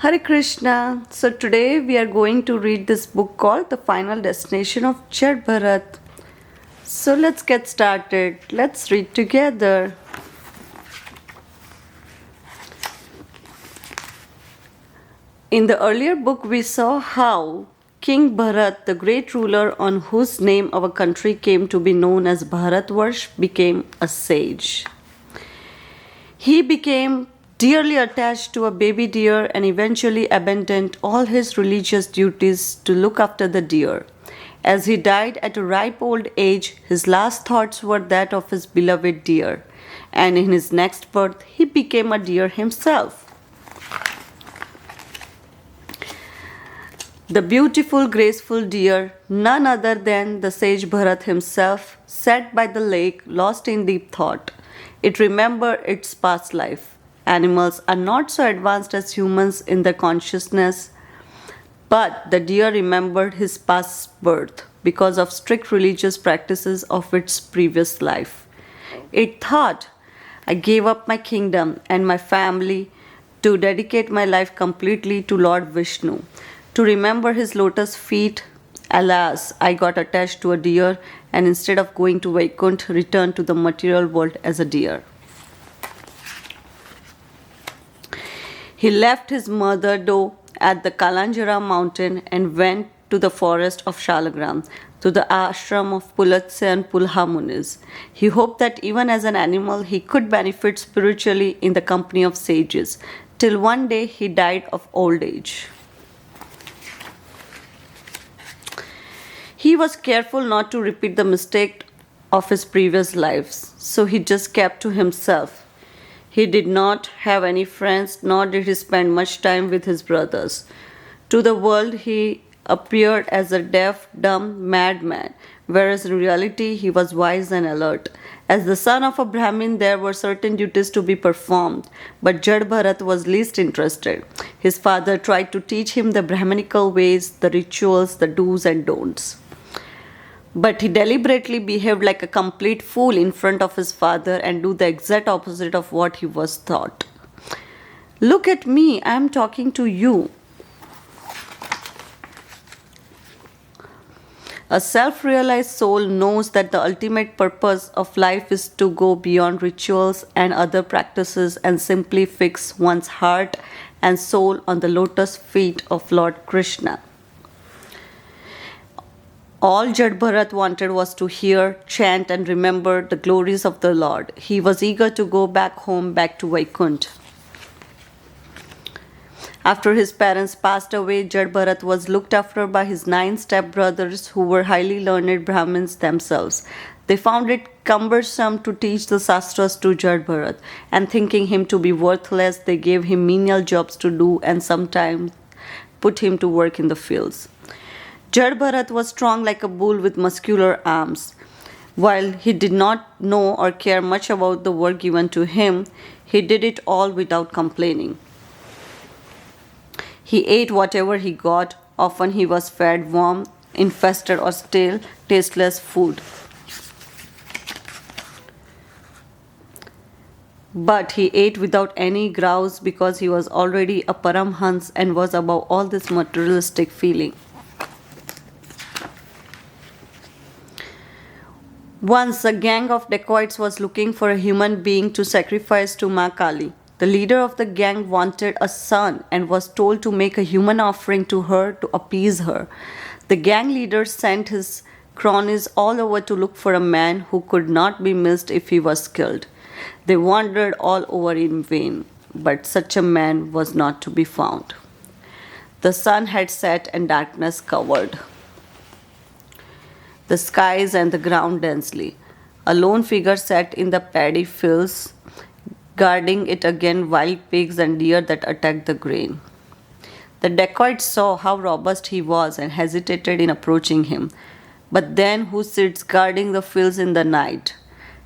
Hare Krishna. So today we are going to read this book called The Final Destination of Jaḍa Bharata. So let's get started. Let's read together. In the earlier book, we saw how King Bharat, the great ruler on whose name our country came to be known as Bharatvarsh, became a sage. He became dearly attached to a baby deer and eventually abandoned all his religious duties to look after the deer. As he died at a ripe old age, his last thoughts were that of his beloved deer, and in his next birth, he became a deer himself. The beautiful, graceful deer, none other than the sage Bharat himself, sat by the lake, lost in deep thought. It remembered its past life. Animals are not so advanced as humans in their consciousness, but the deer remembered his past birth because of strict religious practices of its previous life. It thought, I gave up my kingdom and my family to dedicate my life completely to Lord Vishnu. To remember his lotus feet, alas, I got attached to a deer and instead of going to Vaikuntha, returned to the material world as a deer. He left his mother doe at the Kalanjara mountain and went to the forest of Shalagram, to the ashram of Pulatsya and Pulha Munis. He hoped that even as an animal he could benefit spiritually in the company of sages, till one day he died of old age. He was careful not to repeat the mistake of his previous lives, so he just kept to himself. He did not have any friends, nor did he spend much time with his brothers. To the world, he appeared as a deaf, dumb madman, whereas in reality, he was wise and alert. As the son of a Brahmin, there were certain duties to be performed, but Jaḍa Bharata was least interested. His father tried to teach him the Brahminical ways, the rituals, the do's and don'ts. But he deliberately behaved like a complete fool in front of his father and do the exact opposite of what he was taught. Look at me, I am talking to you. A self-realized soul knows that the ultimate purpose of life is to go beyond rituals and other practices and simply fix one's heart and soul on the lotus feet of Lord Krishna. All Jaḍa Bharata wanted was to hear, chant, and remember the glories of the Lord. He was eager to go back home, back to Vaikuntha. After his parents passed away, Jaḍa Bharata was looked after by his 9 stepbrothers who were highly learned Brahmins themselves. They found it cumbersome to teach the Shastras to Jaḍa Bharata, and thinking him to be worthless, they gave him menial jobs to do and sometimes put him to work in the fields. Jaḍa Bharata was strong like a bull with muscular arms. While he did not know or care much about the work given to him, he did it all without complaining. He ate whatever he got. Often he was fed warm, infested or stale, tasteless food. But he ate without any grouse because he was already a Paramhans and was above all this materialistic feeling. Once a gang of dacoits was looking for a human being to sacrifice to Ma Kali. The leader of the gang wanted a son and was told to make a human offering to her to appease her. The gang leader sent his cronies all over to look for a man who could not be missed if he was killed. They wandered all over in vain, but such a man was not to be found. The sun had set and darkness covered the skies and the ground densely. A lone figure sat in the paddy fields, guarding it against wild pigs and deer that attacked the grain. The dacoits saw how robust he was and hesitated in approaching him. But then who sits guarding the fields in the night?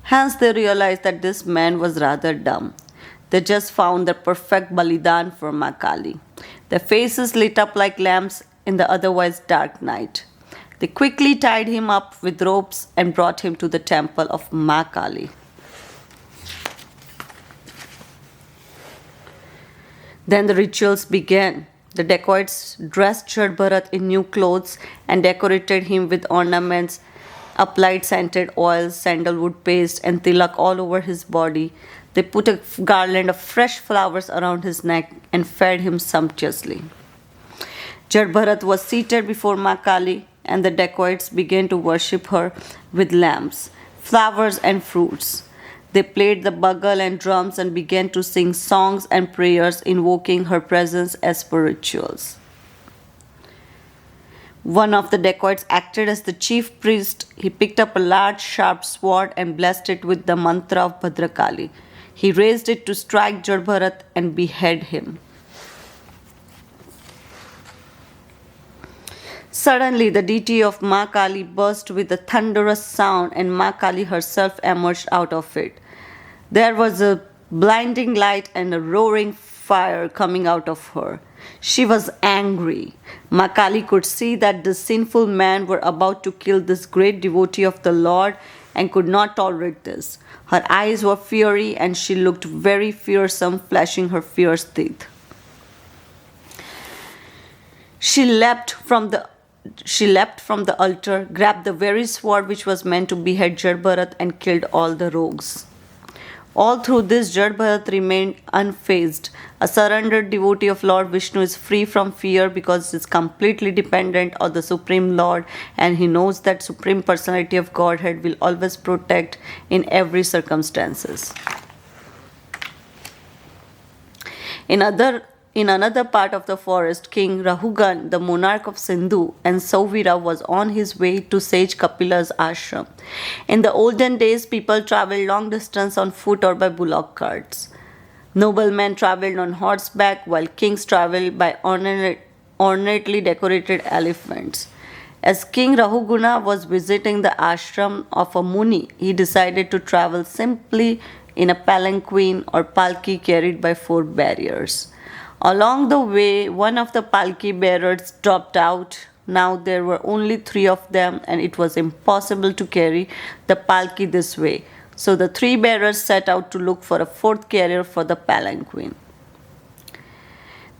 Hence they realized that this man was rather dumb. They just found the perfect balidan for Ma Kali. Their faces lit up like lamps in the otherwise dark night. They quickly tied him up with ropes and brought him to the temple of Ma Kali. Then the rituals began. The dacoits dressed Jaḍa Bharata in new clothes and decorated him with ornaments, applied scented oils, sandalwood paste, and tilak all over his body. They put a garland of fresh flowers around his neck and fed him sumptuously. Jaḍa Bharata was seated before Ma Kali, and the dacoits began to worship her with lamps, flowers, and fruits. They played the bugle and drums and began to sing songs and prayers invoking her presence as per rituals. One of the dacoits acted as the chief priest. He picked up a large sharp sword and blessed it with the mantra of Bhadrakali. He raised it to strike Jaḍa Bharata and behead him. Suddenly, the deity of Ma Kali burst with a thunderous sound, and Ma Kali herself emerged out of it. There was a blinding light and a roaring fire coming out of her. She was angry. Ma Kali could see that the sinful men were about to kill this great devotee of the Lord and could not tolerate this. Her eyes were fiery and she looked very fearsome, flashing her fierce teeth. She leapt from the altar, grabbed the very sword which was meant to behead Jaḍa Bharata, and killed all the rogues. All through this, Jaḍa Bharata remained unfazed. A surrendered devotee of Lord Vishnu is free from fear because he is completely dependent on the Supreme Lord, and he knows that Supreme Personality of Godhead will always protect in every circumstances. In another part of the forest, King Rahugan, the monarch of Sindhu, and Sauvira was on his way to sage Kapila's ashram. In the olden days, people traveled long distance on foot or by bullock carts. Noblemen traveled on horseback, while kings traveled by ornately decorated elephants. As King Rahuguna was visiting the ashram of a Muni, he decided to travel simply in a palanquin or palki carried by 4 bearers. Along the way, one of the palki bearers dropped out. Now there were only 3 of them, and it was impossible to carry the palki this way. So the 3 bearers set out to look for a 4th carrier for the palanquin.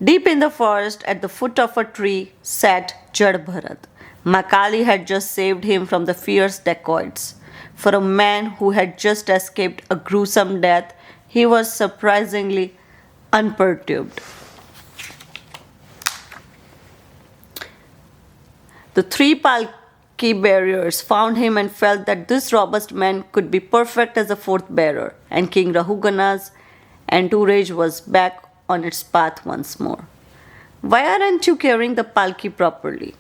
Deep in the forest, at the foot of a tree, sat Jaḍa Bharata. Ma Kali had just saved him from the fierce dacoits. For a man who had just escaped a gruesome death, he was surprisingly unperturbed. The 3 palki bearers found him and felt that this robust man could be perfect as a 4th bearer, and King Rahuguna's entourage was back on its path once more. Why aren't you carrying the palki properly?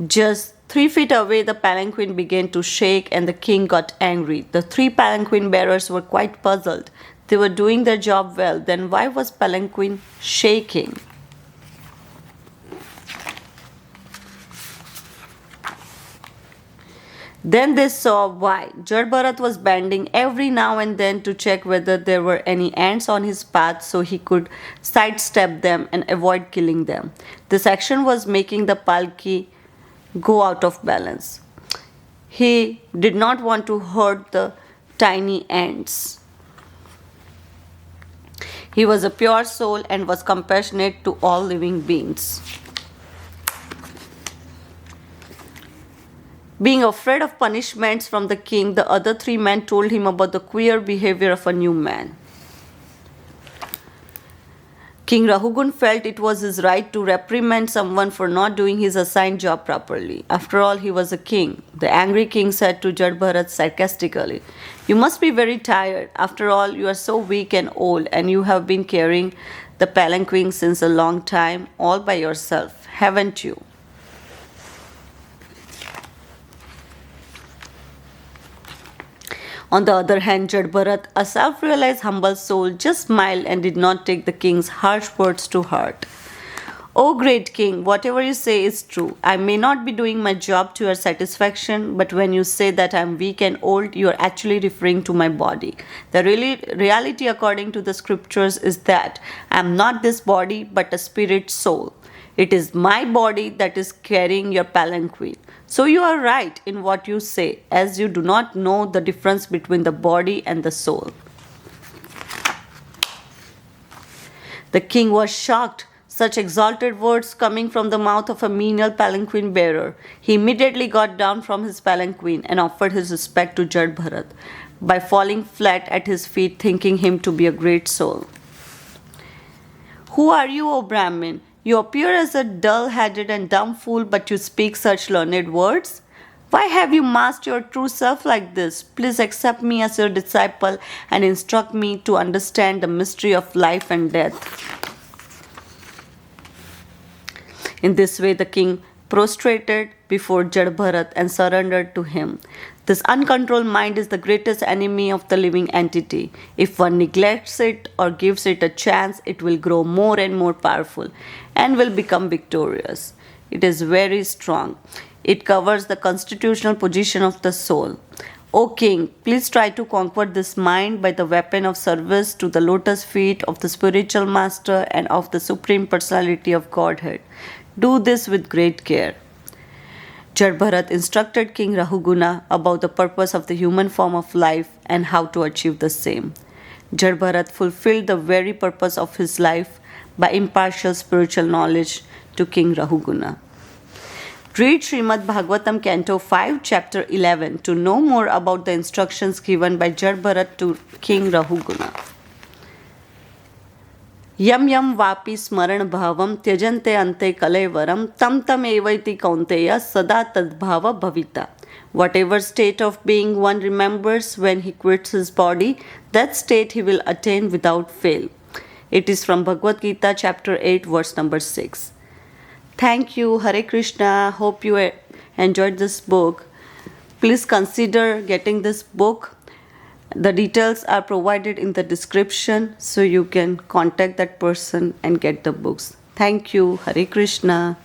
Just 3 feet away, the palanquin began to shake, and the king got angry. The 3 palanquin bearers were quite puzzled. They were doing their job well. Then why was palanquin shaking? Then they saw why. Jaḍa Bharata was bending every now and then to check whether there were any ants on his path so he could sidestep them and avoid killing them. This action was making the palki go out of balance. He did not want to hurt the tiny ants. He was a pure soul and was compassionate to all living beings. Being afraid of punishments from the king, the other 3 men told him about the queer behavior of a new man. King Rahugun felt it was his right to reprimand someone for not doing his assigned job properly. After all, he was a king. The angry king said to Jaḍa Bharata sarcastically, "You must be very tired. After all, you are so weak and old, and you have been carrying the palanquin since a long time, all by yourself, haven't you?" On the other hand, Jaḍa Bharata, a self-realized humble soul, just smiled and did not take the king's harsh words to heart. "Oh great king, whatever you say is true. I may not be doing my job to your satisfaction, but when you say that I am weak and old, you are actually referring to my body. The reality according to the scriptures is that I am not this body, but a spirit soul. It is my body that is carrying your palanquin. So you are right in what you say, as you do not know the difference between the body and the soul." The king was shocked. Such exalted words coming from the mouth of a menial palanquin bearer. He immediately got down from his palanquin and offered his respect to Jaḍa Bharata by falling flat at his feet, thinking him to be a great soul. Who are you, O Brahmin? You appear as a dull-headed and dumb fool, but you speak such learned words? Why have you masked your true self like this? Please accept me as your disciple and instruct me to understand the mystery of life and death. In this way, the king prostrated before Jaḍa Bharata and surrendered to him. This uncontrolled mind is the greatest enemy of the living entity. If one neglects it or gives it a chance, it will grow more and more powerful and will become victorious. It is very strong. It covers the constitutional position of the soul. O king, please try to conquer this mind by the weapon of service to the lotus feet of the spiritual master and of the Supreme Personality of Godhead. Do this with great care. Jaḍa Bharata instructed King Rahuguna about the purpose of the human form of life and how to achieve the same. Jaḍa Bharata fulfilled the very purpose of his life by impartial spiritual knowledge to King Rahuguna. Read Śrīmad Bhāgavatam Canto 5, Chapter 11 to know more about the instructions given by Jaḍa Bharata to King Rahuguna. यम यम वापि स्मरण भावम त्यजन्ते अन्ते कलेवरम तम तम एवैति कौन्तेय सदा तद्भाव भविता. Whatever state of being one remembers when he quits his body, that state he will attain without fail. It is from Bhagavad Gita chapter 8 verse number 6. Thank you. Hare Krishna. Hope you enjoyed this book. Please consider getting this book. The details are provided in the description, so you can contact that person and get the books. Thank you. Hare Krishna.